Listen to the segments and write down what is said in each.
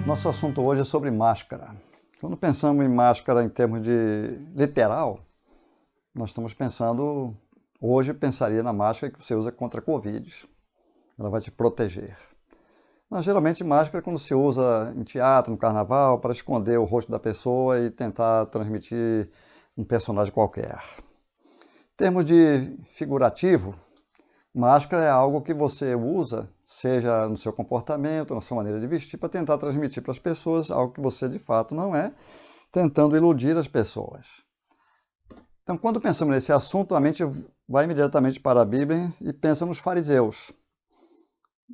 Nosso assunto hoje é sobre máscara. Quando pensamos em máscara em termos de literal, nós estamos pensando, hoje pensaria na máscara que você usa contra a Covid. Ela vai te proteger. Mas geralmente máscara é quando se usa em teatro, no carnaval, para esconder o rosto da pessoa e tentar transmitir um personagem qualquer. Em termos de figurativo, máscara é algo que você usa, seja no seu comportamento, na sua maneira de vestir, para tentar transmitir para as pessoas algo que você de fato não é, tentando iludir as pessoas. Então, quando pensamos nesse assunto, a mente vai imediatamente para a Bíblia e pensa nos fariseus.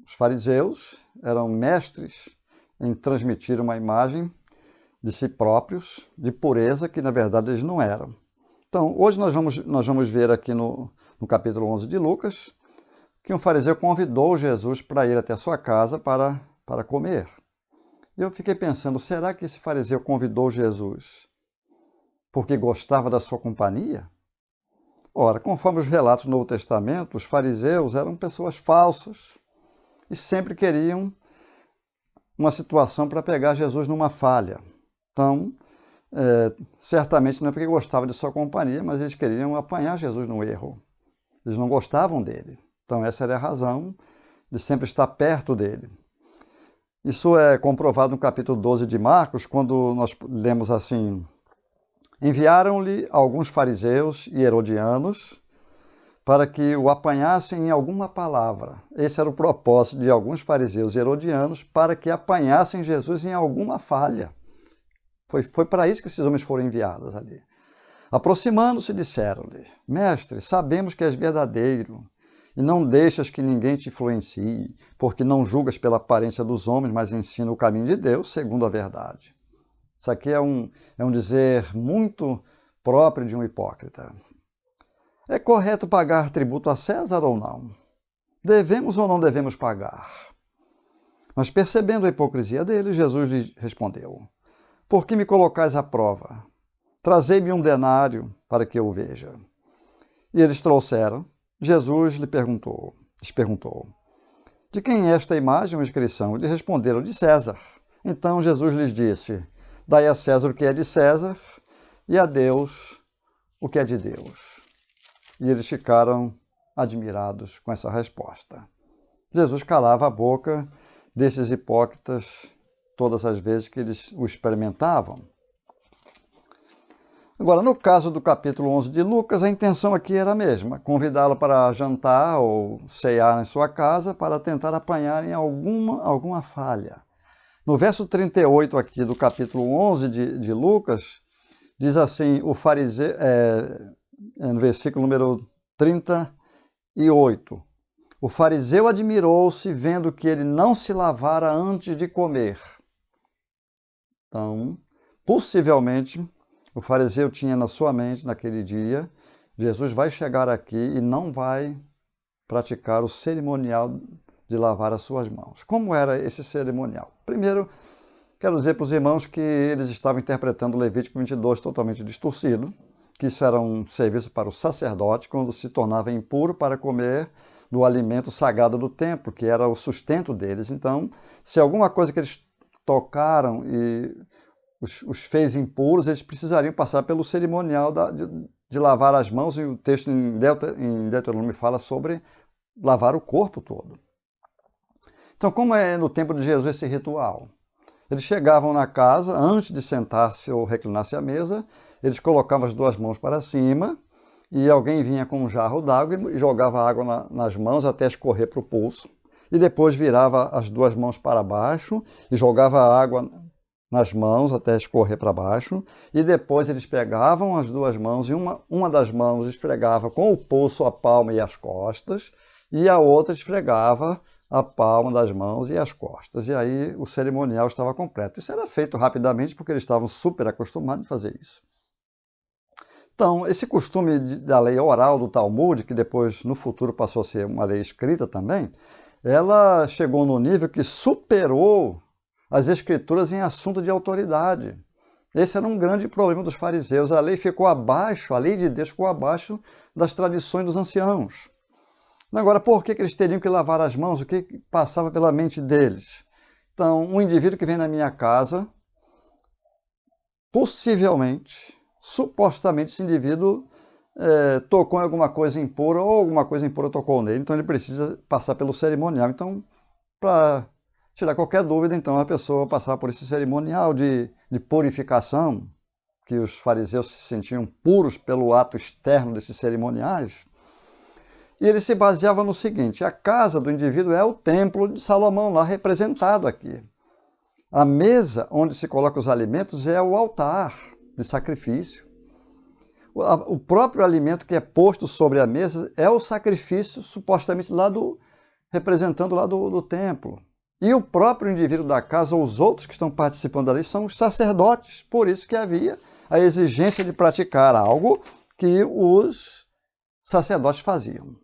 Os fariseus eram mestres em transmitir uma imagem de si próprios, de pureza, que na verdade eles não eram. Então, hoje nós vamos ver aqui no capítulo 11 de Lucas, que um fariseu convidou Jesus para ir até a sua casa para comer. E eu fiquei pensando, será que esse fariseu convidou Jesus porque gostava da sua companhia? Ora, conforme os relatos do Novo Testamento, os fariseus eram pessoas falsas e sempre queriam uma situação para pegar Jesus numa falha. Então, certamente não é porque gostava de sua companhia, mas eles queriam apanhar Jesus no erro. Eles não gostavam dele. Então, essa era a razão de sempre estar perto dele. Isso é comprovado no capítulo 12 de Marcos, quando nós lemos assim: enviaram-lhe alguns fariseus e herodianos para que o apanhassem em alguma palavra. Esse era o propósito de alguns fariseus e herodianos, para que apanhassem Jesus em alguma falha. Foi para isso que esses homens foram enviados ali. Aproximando-se, disseram-lhe: Mestre, sabemos que és verdadeiro, e não deixas que ninguém te influencie, porque não julgas pela aparência dos homens, mas ensina o caminho de Deus segundo a verdade. Isso aqui é um dizer muito próprio de um hipócrita. É correto pagar tributo a César ou não? Devemos ou não devemos pagar? Mas percebendo a hipocrisia dele, Jesus lhe respondeu: Por que me colocais à prova? Trazei-me um denário para que eu o veja. E eles trouxeram. Jesus lhes perguntou: De quem é esta imagem ou inscrição? Eles responderam: De César. Então Jesus lhes disse: Dai a César o que é de César e a Deus o que é de Deus. E eles ficaram admirados com essa resposta. Jesus calava a boca desses hipócritas todas as vezes que eles o experimentavam. Agora, no caso do capítulo 11 de Lucas, a intenção aqui era a mesma: convidá-lo para jantar ou cear em sua casa para tentar apanhar em alguma falha. No verso 38 aqui do capítulo 11 de Lucas, diz assim, o fariseu, no versículo número 38, o fariseu admirou-se vendo que ele não se lavara antes de comer. Então, possivelmente, o fariseu tinha na sua mente, naquele dia, Jesus vai chegar aqui e não vai praticar o cerimonial de lavar as suas mãos. Como era esse cerimonial? Primeiro, quero dizer para os irmãos que eles estavam interpretando o Levítico 22 totalmente distorcido, que isso era um serviço para o sacerdote quando se tornava impuro para comer do alimento sagrado do templo, que era o sustento deles. Então, se alguma coisa que eles tocaram e os fez impuros, eles precisariam passar pelo cerimonial de lavar as mãos, e o texto em Deuteronômio fala sobre lavar o corpo todo. Então, como é no tempo de Jesus esse ritual? Eles chegavam na casa, antes de sentar-se ou reclinar-se à mesa, eles colocavam as duas mãos para cima e alguém vinha com um jarro d'água e jogava água nas mãos até escorrer para o pulso. E depois virava as duas mãos para baixo e jogava água nas mãos até escorrer para baixo. E depois eles pegavam as duas mãos e uma das mãos esfregava com o pulso a palma e as costas e a outra esfregava a palma das mãos e as costas. E aí o cerimonial estava completo. Isso era feito rapidamente porque eles estavam super acostumados a fazer isso. Então, esse costume da lei oral do Talmud, que depois no futuro passou a ser uma lei escrita também, ela chegou no nível que superou as escrituras em assunto de autoridade. Esse era um grande problema dos fariseus. A lei ficou abaixo, a lei de Deus ficou abaixo das tradições dos anciãos. Agora, por que eles teriam que lavar as mãos? O que passava pela mente deles? Então, um indivíduo que vem na minha casa, possivelmente, supostamente, esse indivíduo tocou em alguma coisa impura ou alguma coisa impura tocou nele, então ele precisa passar pelo cerimonial. Então, para tirar qualquer dúvida, então a pessoa passar por esse cerimonial de purificação, que os fariseus se sentiam puros pelo ato externo desses cerimoniais, e ele se baseava no seguinte: a casa do indivíduo é o templo de Salomão, lá representado aqui. A mesa onde se coloca os alimentos é o altar de sacrifício. O próprio alimento que é posto sobre a mesa é o sacrifício, supostamente representando lá do templo. E o próprio indivíduo da casa, ou os outros que estão participando ali, são os sacerdotes. Por isso que havia a exigência de praticar algo que os sacerdotes faziam.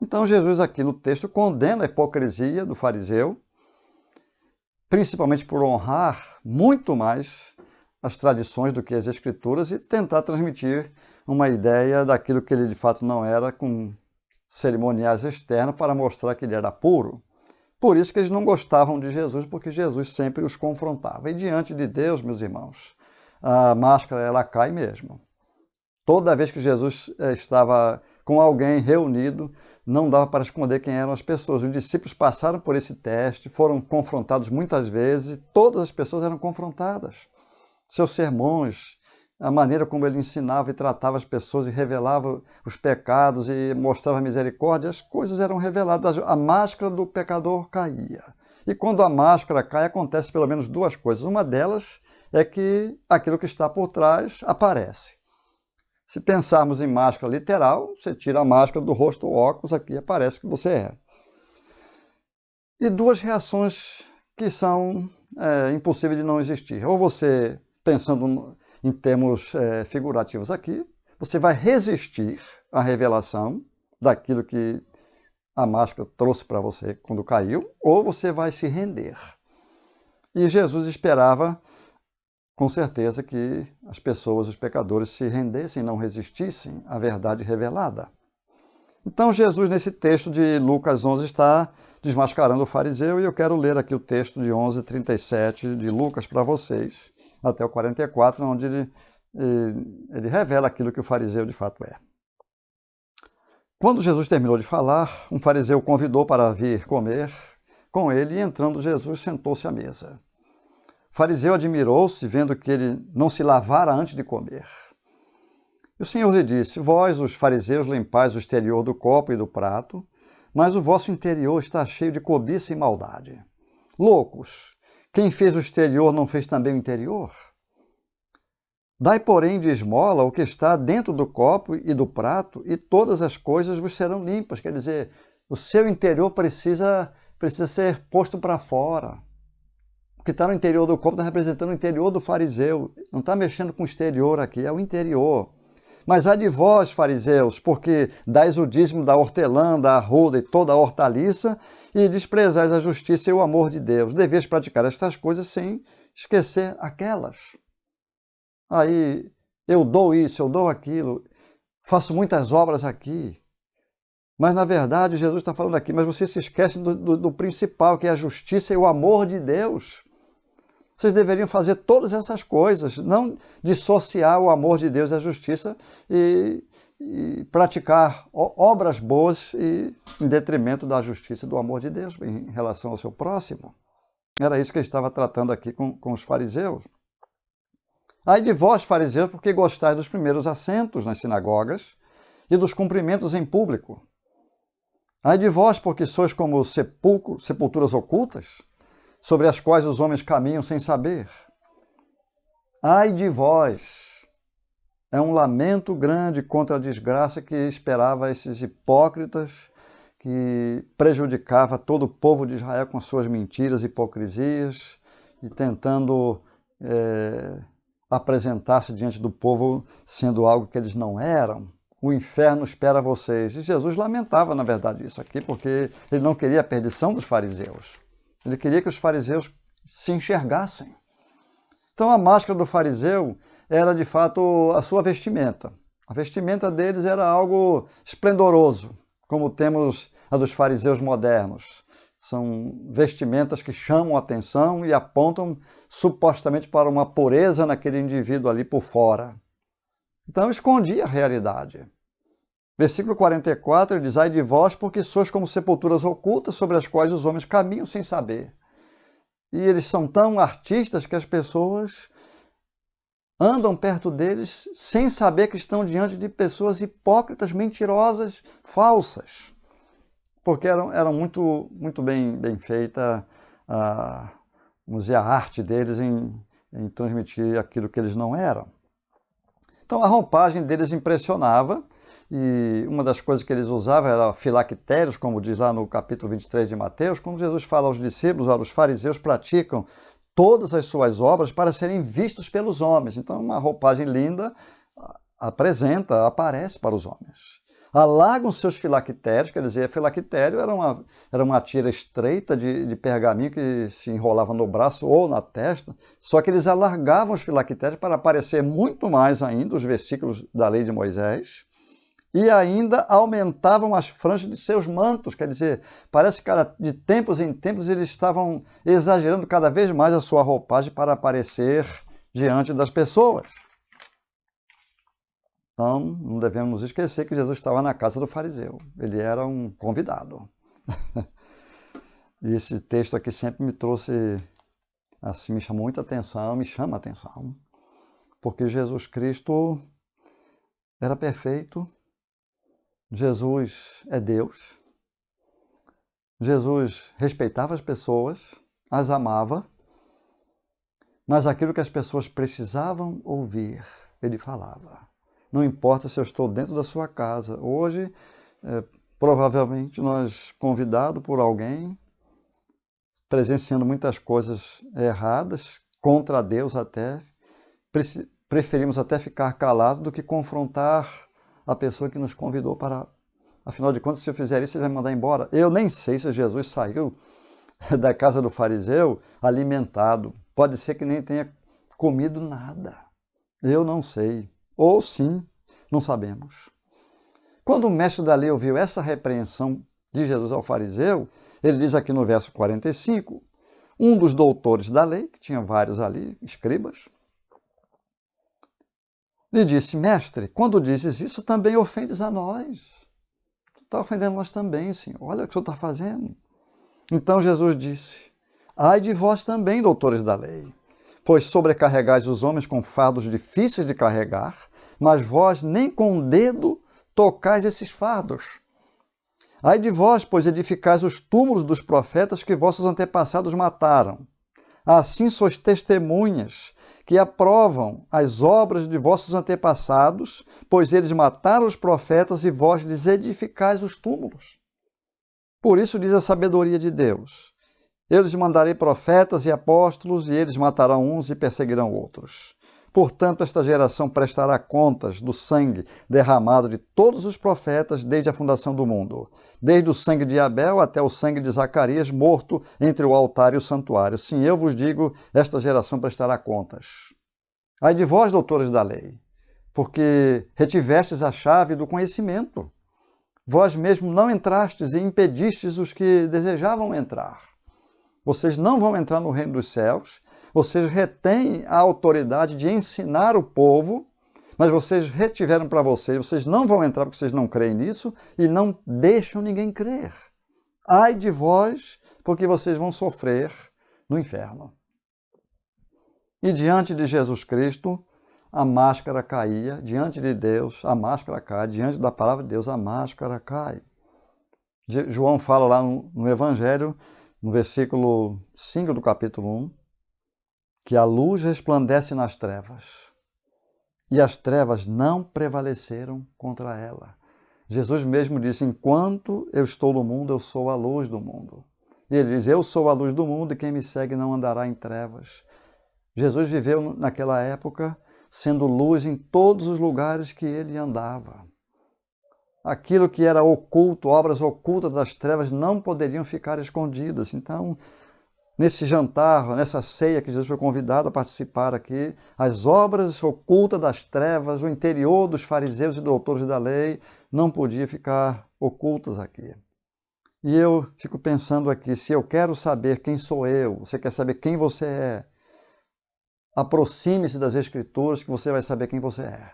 Então Jesus aqui no texto condena a hipocrisia do fariseu, principalmente por honrar muito mais as tradições do que as escrituras e tentar transmitir uma ideia daquilo que ele de fato não era, com cerimoniais externos para mostrar que ele era puro. Por isso que eles não gostavam de Jesus, porque Jesus sempre os confrontava. E diante de Deus, meus irmãos, a máscara ela cai mesmo. Toda vez que Jesus estava com alguém reunido, não dava para esconder quem eram as pessoas. Os discípulos passaram por esse teste, foram confrontados muitas vezes, e todas as pessoas eram confrontadas. Seus sermões, a maneira como ele ensinava e tratava as pessoas e revelava os pecados e mostrava misericórdia, as coisas eram reveladas. A máscara do pecador caía. E quando a máscara cai, acontece pelo menos duas coisas. Uma delas é que aquilo que está por trás aparece. Se pensarmos em máscara literal, você tira a máscara do rosto, o óculos, aqui aparece que você é. E duas reações que são impossíveis de não existir. Ou você, pensando em termos figurativos aqui, você vai resistir à revelação daquilo que a máscara trouxe para você quando caiu, ou você vai se render. E Jesus esperava, com certeza, que as pessoas, os pecadores, se rendessem, não resistissem à verdade revelada. Então Jesus, nesse texto de Lucas 11, está desmascarando o fariseu, e eu quero ler aqui o texto de 11:37 de Lucas para vocês, até o 44, onde ele revela aquilo que o fariseu de fato é. Quando Jesus terminou de falar, um fariseu o convidou para vir comer com ele, e entrando Jesus, sentou-se à mesa. O fariseu admirou-se, vendo que ele não se lavara antes de comer. E o Senhor lhe disse: vós, os fariseus, limpais o exterior do copo e do prato, mas o vosso interior está cheio de cobiça e maldade. Loucos, quem fez o exterior não fez também o interior? Dai, porém, de esmola o que está dentro do copo e do prato, e todas as coisas vos serão limpas. Quer dizer, o seu interior precisa ser posto para fora. O que está no interior do copo está representando o interior do fariseu. Não está mexendo com o exterior aqui, é o interior. Mas há de vós, fariseus, porque dais o dízimo da hortelã, da arruda e toda a hortaliça, e desprezais a justiça e o amor de Deus. Deveis praticar estas coisas sem esquecer aquelas. Aí, eu dou isso, eu dou aquilo, faço muitas obras aqui. Mas, na verdade, Jesus está falando aqui, mas você se esquece do principal, que é a justiça e o amor de Deus. Vocês deveriam fazer todas essas coisas, não dissociar o amor de Deus e a justiça e praticar obras boas em detrimento da justiça e do amor de Deus em relação ao seu próximo. Era isso que ele estava tratando aqui com os fariseus. Ai de vós, fariseus, porque gostais dos primeiros assentos nas sinagogas e dos cumprimentos em público. Ai de vós, porque sois como sepulturas ocultas, sobre as quais os homens caminham sem saber. Ai de vós! É um lamento grande contra a desgraça que esperava esses hipócritas, que prejudicava todo o povo de Israel com suas mentiras e hipocrisias, e tentando apresentar-se diante do povo sendo algo que eles não eram. O inferno espera vocês. E Jesus lamentava, na verdade, isso aqui, porque ele não queria a perdição dos fariseus. Ele queria que os fariseus se enxergassem. Então a máscara do fariseu era, de fato, a sua vestimenta. A vestimenta deles era algo esplendoroso, como temos a dos fariseus modernos, São vestimentas que chamam a atenção e apontam supostamente para uma pureza naquele indivíduo ali por fora. Então escondia a realidade. Versículo 44, ele diz: ai de vós, porque sois como sepulturas ocultas sobre as quais os homens caminham sem saber. E eles são tão artistas que as pessoas andam perto deles sem saber que estão diante de pessoas hipócritas, mentirosas, falsas. Porque eram muito bem feita vamos dizer, a arte deles em transmitir aquilo que eles não eram. Então a roupagem deles impressionava, e uma das coisas que eles usavam era filactérios, como diz lá no capítulo 23 de Mateus, quando Jesus fala aos discípulos: os fariseus praticam todas as suas obras para serem vistos pelos homens. Então uma roupagem linda aparece para os homens. Alagam seus filactérios, quer dizer, filactério era uma tira estreita de pergaminho que se enrolava no braço ou na testa, só que eles alargavam os filactérios para aparecer muito mais ainda os versículos da lei de Moisés, e ainda aumentavam as franjas de seus mantos, quer dizer, parece que de tempos em tempos eles estavam exagerando cada vez mais a sua roupagem para aparecer diante das pessoas. Então, não devemos esquecer que Jesus estava na casa do fariseu. Ele era um convidado. E esse texto aqui sempre me trouxe, assim, me chamou muita atenção, me chama a atenção. Porque Jesus Cristo era perfeito. Jesus é Deus. Jesus respeitava as pessoas, as amava. Mas aquilo que as pessoas precisavam ouvir, ele falava. Não importa se eu estou dentro da sua casa. Hoje, provavelmente, nós, convidados por alguém, presenciando muitas coisas erradas, contra Deus até, preferimos até ficar calados do que confrontar a pessoa que nos convidou para... Afinal de contas, se eu fizer isso, ele vai me mandar embora. Eu nem sei se Jesus saiu da casa do fariseu alimentado. Pode ser que nem tenha comido nada. Eu não sei. Ou sim, não sabemos. Quando o mestre da lei ouviu essa repreensão de Jesus ao fariseu, ele diz aqui no verso 45, um dos doutores da lei, que tinha vários ali, escribas, lhe disse: mestre, quando dizes isso, também ofendes a nós. Tu está ofendendo nós também, Senhor. Olha o que o Senhor está fazendo. Então Jesus disse: ai de vós também, doutores da lei, pois sobrecarregais os homens com fardos difíceis de carregar, mas vós nem com um dedo tocais esses fardos. Ai de vós, pois edificais os túmulos dos profetas que vossos antepassados mataram. Assim sois testemunhas que aprovam as obras de vossos antepassados, pois eles mataram os profetas e vós lhes edificais os túmulos. Por isso diz a sabedoria de Deus: eu lhes mandarei profetas e apóstolos, e eles matarão uns e perseguirão outros. Portanto, esta geração prestará contas do sangue derramado de todos os profetas desde a fundação do mundo, desde o sangue de Abel até o sangue de Zacarias, morto entre o altar e o santuário. Sim, eu vos digo, esta geração prestará contas. Ai de vós, doutores da lei, porque retivestes a chave do conhecimento. Vós mesmos não entrastes e impedistes os que desejavam entrar. Vocês não vão entrar no reino dos céus, vocês retêm a autoridade de ensinar o povo, mas vocês retiveram para vocês não vão entrar porque vocês não creem nisso e não deixam ninguém crer. Ai de vós, porque vocês vão sofrer no inferno. E diante de Jesus Cristo, a máscara caía, diante de Deus, a máscara cai, diante da palavra de Deus, a máscara cai. João fala lá no Evangelho, no versículo 5 do capítulo 1, que a luz resplandece nas trevas, e as trevas não prevaleceram contra ela. Jesus mesmo disse: enquanto eu estou no mundo, eu sou a luz do mundo. E ele diz: eu sou a luz do mundo, e quem me segue não andará em trevas. Jesus viveu naquela época sendo luz em todos os lugares que ele andava. Aquilo que era oculto, obras ocultas das trevas, não poderiam ficar escondidas. Então, nesse jantar, nessa ceia que Jesus foi convidado a participar aqui, as obras ocultas das trevas, o interior dos fariseus e doutores da lei, não podia ficar ocultas aqui. E eu fico pensando aqui, se eu quero saber quem sou eu, você quer saber quem você é, aproxime-se das Escrituras que você vai saber quem você é.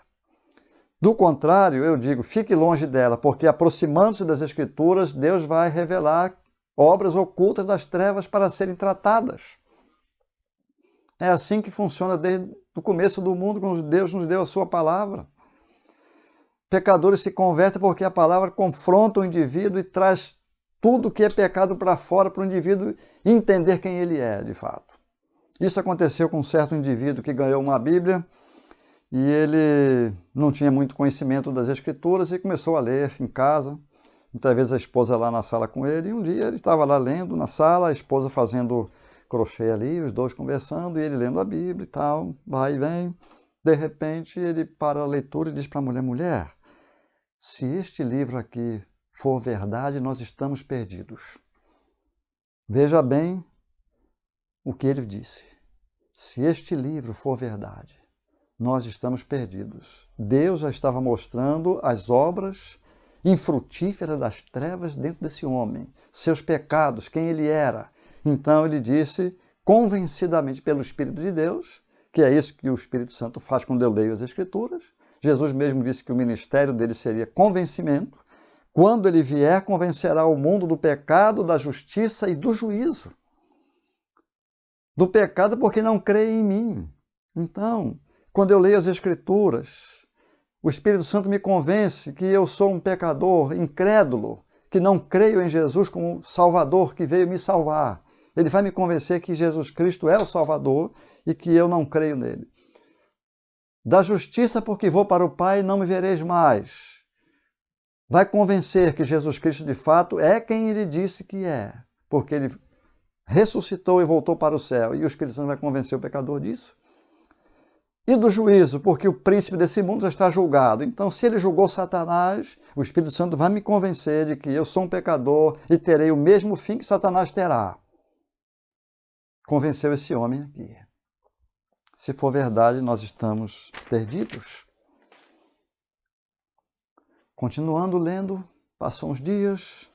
Do contrário, eu digo, fique longe dela, porque aproximando-se das Escrituras, Deus vai revelar obras ocultas das trevas para serem tratadas. É assim que funciona desde o começo do mundo, quando Deus nos deu a sua palavra. Pecadores se convertem porque a palavra confronta o indivíduo e traz tudo que é pecado para fora para o indivíduo entender quem ele é, de fato. Isso aconteceu com um certo indivíduo que ganhou uma Bíblia e ele não tinha muito conhecimento das Escrituras e começou a ler em casa. Muitas vezes a esposa lá na sala com ele, e um dia ele estava lá lendo na sala, a esposa fazendo crochê ali, os dois conversando, e ele lendo a Bíblia e tal, vai e vem. De repente ele para a leitura e diz para a mulher, mulher, se este livro aqui for verdade, nós estamos perdidos. Veja bem o que ele disse. Se este livro for verdade, nós estamos perdidos. Deus já estava mostrando as obras infrutíferas das trevas dentro desse homem, seus pecados, quem ele era. Então ele disse, convencidamente pelo Espírito de Deus, que é isso que o Espírito Santo faz quando eu leio as Escrituras. Jesus mesmo disse que o ministério dele seria convencimento. Quando ele vier, convencerá o mundo do pecado, da justiça e do juízo. Do pecado porque não crê em mim. Então, quando eu leio as Escrituras, o Espírito Santo me convence que eu sou um pecador incrédulo, que não creio em Jesus como Salvador que veio me salvar. Ele vai me convencer que Jesus Cristo é o Salvador e que eu não creio nele. Da justiça porque vou para o Pai e não me vereis mais. Vai convencer que Jesus Cristo de fato é quem ele disse que é, porque ele ressuscitou e voltou para o céu. E o Espírito Santo vai convencer o pecador disso. E do juízo, porque o príncipe desse mundo já está julgado. Então, se ele julgou Satanás, o Espírito Santo vai me convencer de que eu sou um pecador e terei o mesmo fim que Satanás terá. Convenceu esse homem aqui. Se for verdade, nós estamos perdidos. Continuando lendo, passam uns dias,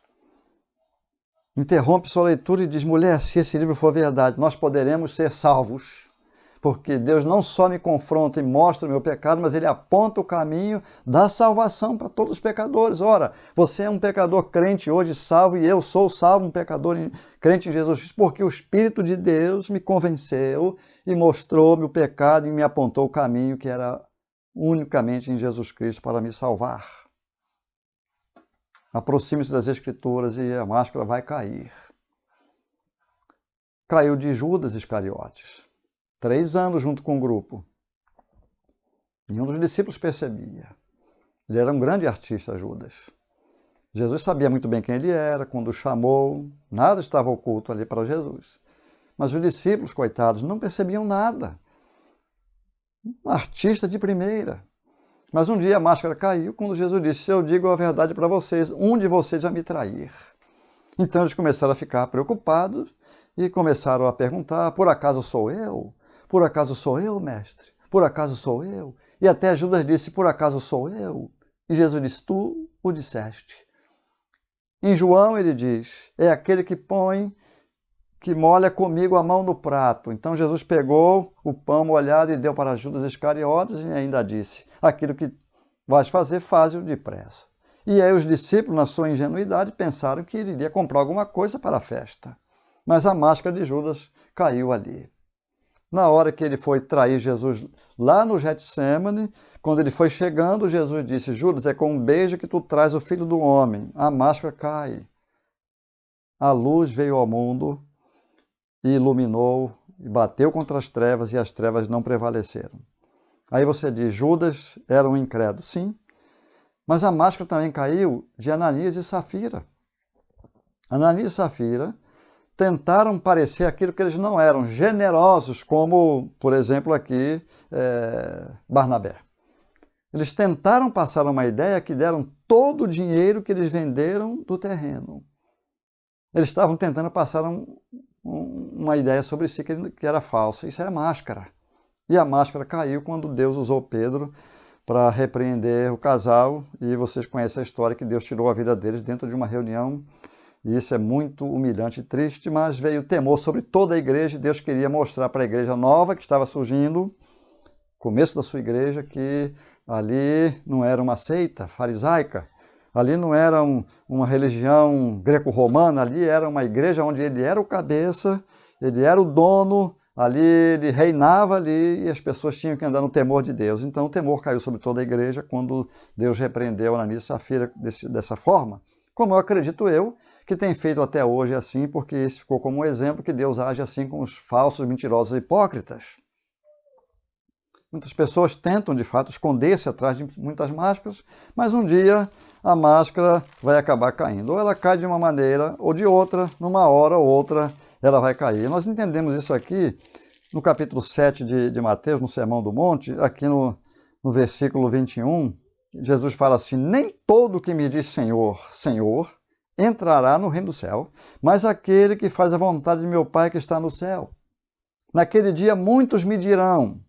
interrompe sua leitura e diz, mulher, se esse livro for verdade, nós poderemos ser salvos. Porque Deus não só me confronta e mostra o meu pecado, mas ele aponta o caminho da salvação para todos os pecadores. Ora, você é um pecador crente hoje salvo e eu sou salvo, um pecador crente em Jesus Cristo, porque o Espírito de Deus me convenceu e mostrou-me o pecado e me apontou o caminho que era unicamente em Jesus Cristo para me salvar. Aproxime-se das Escrituras e a máscara vai cair. Caiu de Judas Iscariotes. 3 anos junto com o grupo. Nenhum dos discípulos percebia. Ele era um grande artista, Judas. Jesus sabia muito bem quem ele era, quando o chamou, nada estava oculto ali para Jesus. Mas os discípulos, coitados, não percebiam nada. Um artista de primeira. Mas um dia a máscara caiu quando Jesus disse, eu digo a verdade para vocês, um de vocês vai me trair. Então eles começaram a ficar preocupados e começaram a perguntar, por acaso sou eu? Por acaso sou eu, mestre? Por acaso sou eu? E até Judas disse, por acaso sou eu? E Jesus disse, tu o disseste. Em João ele diz, é aquele que molha comigo a mão no prato. Então Jesus pegou o pão molhado e deu para Judas Iscariotes e ainda disse, aquilo que vais fazer, faze-o depressa. E aí os discípulos, na sua ingenuidade, pensaram que ele iria comprar alguma coisa para a festa. Mas a máscara de Judas caiu ali. Na hora que ele foi trair Jesus lá no Getsêmani, quando ele foi chegando, Jesus disse, Judas, é com um beijo que tu traz o Filho do Homem. A máscara cai. A luz veio ao mundo e iluminou, e bateu contra as trevas, e as trevas não prevaleceram. Aí você diz, Judas era um incrédulo. Sim, mas a máscara também caiu de Ananias e Safira. Ananias e Safira tentaram parecer aquilo que eles não eram, generosos, como, por exemplo, aqui, Barnabé. Eles tentaram passar uma ideia que deram todo o dinheiro que eles venderam do terreno. Eles estavam tentando passar uma ideia sobre si que era falsa. Isso era máscara. E a máscara caiu quando Deus usou Pedro para repreender o casal. E vocês conhecem a história que Deus tirou a vida deles dentro de uma reunião E isso é muito humilhante e triste, mas veio temor sobre toda a igreja e Deus queria mostrar para a igreja nova que estava surgindo, começo da sua igreja, que ali não era uma seita farisaica, ali não era uma religião greco-romana, ali era uma igreja onde ele era o cabeça, ele era o dono, ali ele reinava ali e as pessoas tinham que andar no temor de Deus. Então o temor caiu sobre toda a igreja quando Deus repreendeu Ananias e Safira dessa forma. Como eu acredito que tem feito até hoje assim, porque esse ficou como um exemplo que Deus age assim com os falsos, mentirosos e hipócritas. Muitas pessoas tentam, de fato, esconder-se atrás de muitas máscaras, mas um dia a máscara vai acabar caindo. Ou ela cai de uma maneira ou de outra, numa hora ou outra ela vai cair. Nós entendemos isso aqui no capítulo 7 de Mateus, no Sermão do Monte, aqui no versículo 21, Jesus fala assim: nem todo que me diz Senhor, Senhor, entrará no reino do céu, mas aquele que faz a vontade de meu Pai que está no céu. Naquele dia muitos me dirão: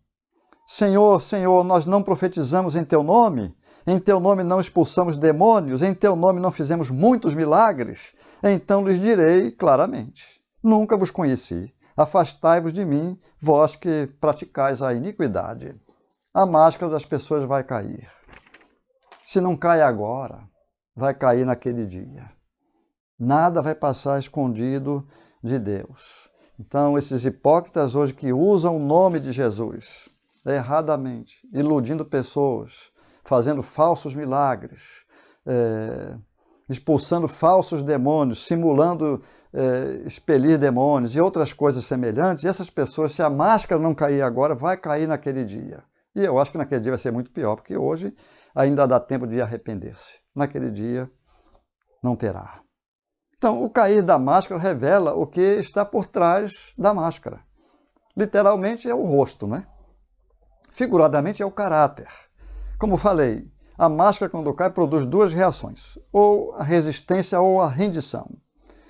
Senhor, Senhor, nós não profetizamos em Teu nome? Em Teu nome não expulsamos demônios? Em Teu nome não fizemos muitos milagres? Então lhes direi claramente: nunca vos conheci. Afastai-vos de mim, vós que praticais a iniquidade. A máscara das pessoas vai cair. Se não cai agora, vai cair naquele dia. Nada vai passar escondido de Deus. Então, esses hipócritas hoje que usam o nome de Jesus erradamente, iludindo pessoas, fazendo falsos milagres, expulsando falsos demônios, simulando expelir demônios e outras coisas semelhantes, e essas pessoas, se a máscara não cair agora, vai cair naquele dia. E eu acho que naquele dia vai ser muito pior, porque hoje ainda dá tempo de arrepender-se. Naquele dia não terá. Então, o cair da máscara revela o que está por trás da máscara. Literalmente é o rosto, né? Figuradamente é o caráter. Como falei, a máscara quando cai produz duas reações, ou a resistência ou a rendição.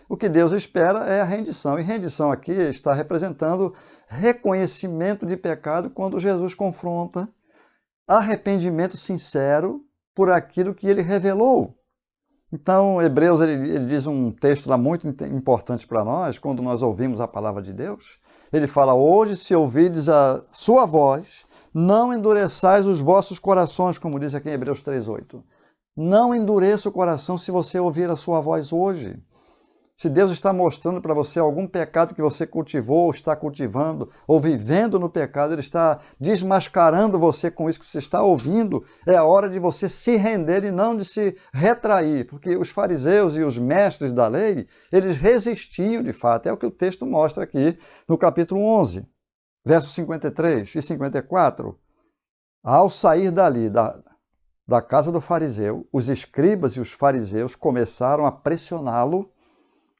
O que Deus espera é a rendição, e rendição aqui está representando reconhecimento de pecado quando Jesus confronta arrependimento sincero por aquilo que ele revelou. Então, Hebreus ele diz um texto lá muito importante para nós, quando nós ouvimos a palavra de Deus. Ele fala: hoje, se ouvides a sua voz, não endureçais os vossos corações, como diz aqui em Hebreus 3:8. Não endureça o coração se você ouvir a sua voz hoje. Se Deus está mostrando para você algum pecado que você cultivou, ou está cultivando, ou vivendo no pecado, Ele está desmascarando você com isso que você está ouvindo, é a hora de você se render e não de se retrair, porque os fariseus e os mestres da lei, eles resistiam de fato, é o que o texto mostra aqui no capítulo 11, versos 53 e 54. Ao sair dali, da casa do fariseu, os escribas e os fariseus começaram a pressioná-lo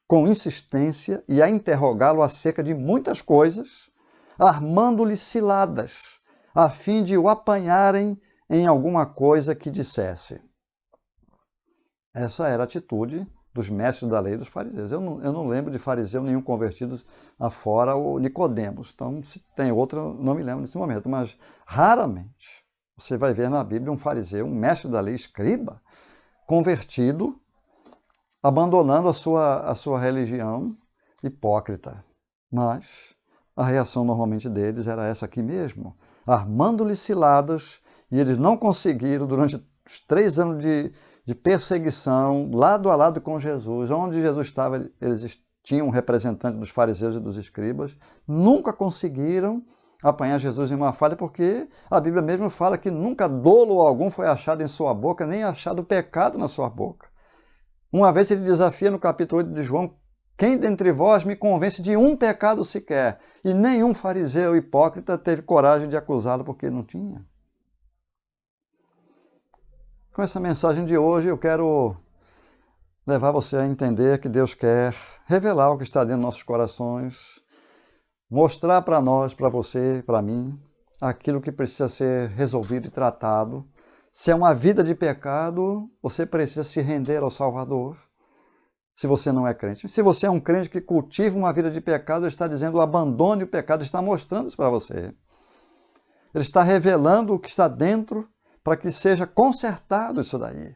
com insistência e a interrogá-lo acerca de muitas coisas, armando-lhe ciladas, a fim de o apanharem em alguma coisa que dissesse. Essa era a atitude dos mestres da lei dos fariseus. Eu não lembro de fariseu nenhum convertido afora o Nicodemos. Então, se tem outro, não me lembro nesse momento. Mas, raramente, você vai ver na Bíblia um fariseu, um mestre da lei, escriba, convertido, abandonando a sua religião hipócrita. Mas a reação normalmente deles era essa aqui mesmo, armando-lhes ciladas, e eles não conseguiram, durante os 3 anos de perseguição, lado a lado com Jesus, onde Jesus estava, eles tinham um representante dos fariseus e dos escribas, nunca conseguiram apanhar Jesus em uma falha, porque a Bíblia mesmo fala que nunca dolo algum foi achado em sua boca, nem achado pecado na sua boca. Uma vez ele desafia no capítulo 8 de João: quem dentre vós me convence de um pecado sequer? E nenhum fariseu hipócrita teve coragem de acusá-lo porque não tinha. Com essa mensagem de hoje eu quero levar você a entender que Deus quer revelar o que está dentro dos nossos corações, mostrar para nós, para você, para mim, aquilo que precisa ser resolvido e tratado. Se é uma vida de pecado, você precisa se render ao Salvador, se você não é crente. Se você é um crente que cultiva uma vida de pecado, ele está dizendo: abandone o pecado, está mostrando isso para você. Ele está revelando o que está dentro para que seja consertado isso daí.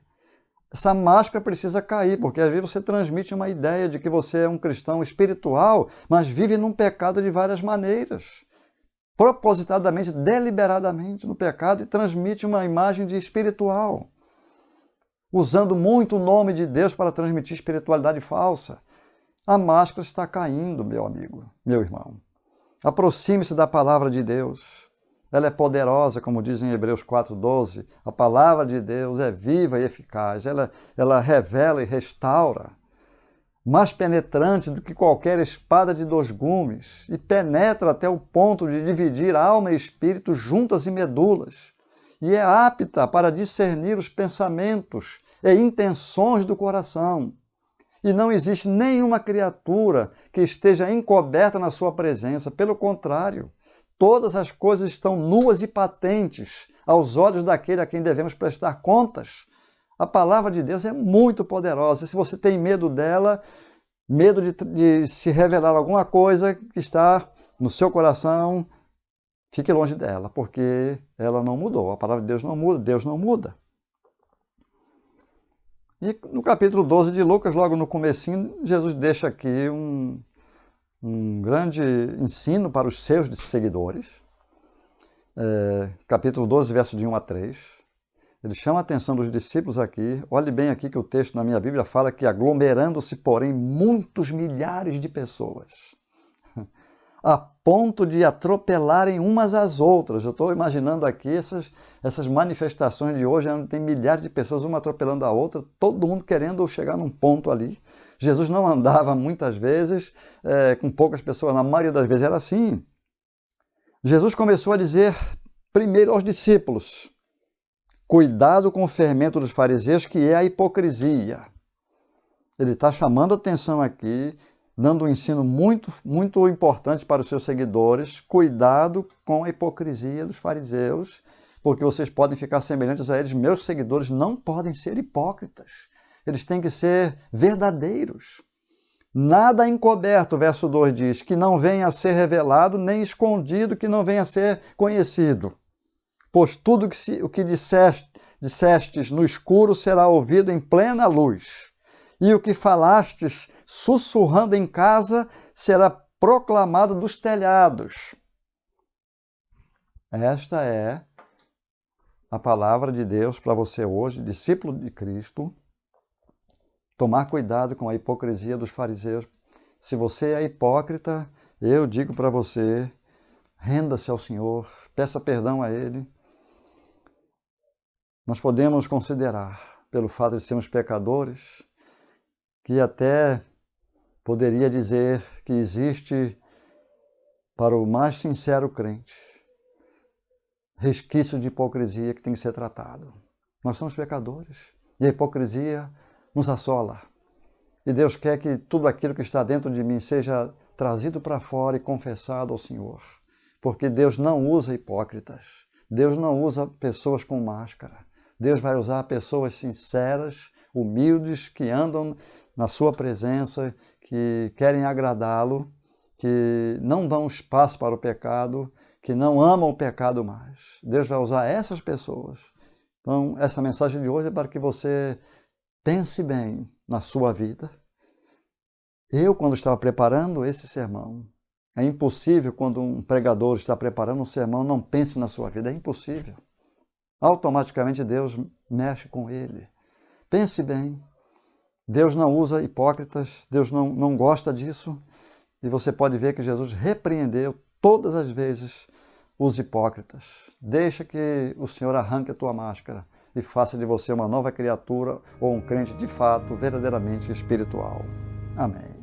Essa máscara precisa cair, porque às vezes você transmite uma ideia de que você é um cristão espiritual, mas vive num pecado de várias maneiras. Propositadamente, deliberadamente no pecado, e transmite uma imagem de espiritual, usando muito o nome de Deus para transmitir espiritualidade falsa. A máscara está caindo, meu amigo, meu irmão. Aproxime-se da palavra de Deus. Ela é poderosa, como diz em Hebreus 4:12. A palavra de Deus é viva e eficaz. Ela revela e restaura, mais penetrante do que qualquer espada de 2 gumes, e penetra até o ponto de dividir alma e espírito, juntas e medulas, e é apta para discernir os pensamentos e intenções do coração. E não existe nenhuma criatura que esteja encoberta na sua presença. Pelo contrário, todas as coisas estão nuas e patentes aos olhos daquele a quem devemos prestar contas. A palavra de Deus é muito poderosa. Se você tem medo dela, medo de se revelar alguma coisa que está no seu coração, fique longe dela, porque ela não mudou. A palavra de Deus não muda, Deus não muda. E no capítulo 12 de Lucas, logo no comecinho, Jesus deixa aqui um grande ensino para os seus seguidores. Capítulo 12, verso de 1 a 3. Ele chama a atenção dos discípulos aqui. Olhe bem aqui que o texto na minha Bíblia fala que aglomerando-se, porém, muitos milhares de pessoas, a ponto de atropelarem umas às outras. Eu estou imaginando aqui essas manifestações de hoje, onde tem milhares de pessoas, uma atropelando a outra, todo mundo querendo chegar num ponto ali. Jesus não andava muitas vezes com poucas pessoas, na maioria das vezes era assim. Jesus começou a dizer primeiro aos discípulos: cuidado com o fermento dos fariseus, que é a hipocrisia. Ele está chamando a atenção aqui, dando um ensino muito, muito importante para os seus seguidores. Cuidado com a hipocrisia dos fariseus, porque vocês podem ficar semelhantes a eles. Meus seguidores não podem ser hipócritas. Eles têm que ser verdadeiros. Nada encoberto, verso 2 diz, que não venha a ser revelado, nem escondido, que não venha a ser conhecido. Pois tudo o que dissestes no escuro será ouvido em plena luz. E o que falastes sussurrando em casa será proclamado dos telhados. Esta é a palavra de Deus para você hoje, discípulo de Cristo. Tomar cuidado com a hipocrisia dos fariseus. Se você é hipócrita, eu digo para você, renda-se ao Senhor, peça perdão a Ele. Nós podemos considerar, pelo fato de sermos pecadores, que até poderia dizer que existe, para o mais sincero crente, resquício de hipocrisia que tem que ser tratado. Nós somos pecadores e a hipocrisia nos assola. E Deus quer que tudo aquilo que está dentro de mim seja trazido para fora e confessado ao Senhor. Porque Deus não usa hipócritas. Deus não usa pessoas com máscara. Deus vai usar pessoas sinceras, humildes, que andam na sua presença, que querem agradá-lo, que não dão espaço para o pecado, que não amam o pecado mais. Deus vai usar essas pessoas. Então, essa mensagem de hoje é para que você pense bem na sua vida. Eu, quando estava preparando esse sermão, é impossível quando um pregador está preparando um sermão, não pense na sua vida. É impossível. Automaticamente Deus mexe com ele. Pense bem. Deus não usa hipócritas, Deus não gosta disso. E você pode ver que Jesus repreendeu todas as vezes os hipócritas. Deixa que o Senhor arranque a tua máscara e faça de você uma nova criatura ou um crente de fato, verdadeiramente espiritual. Amém.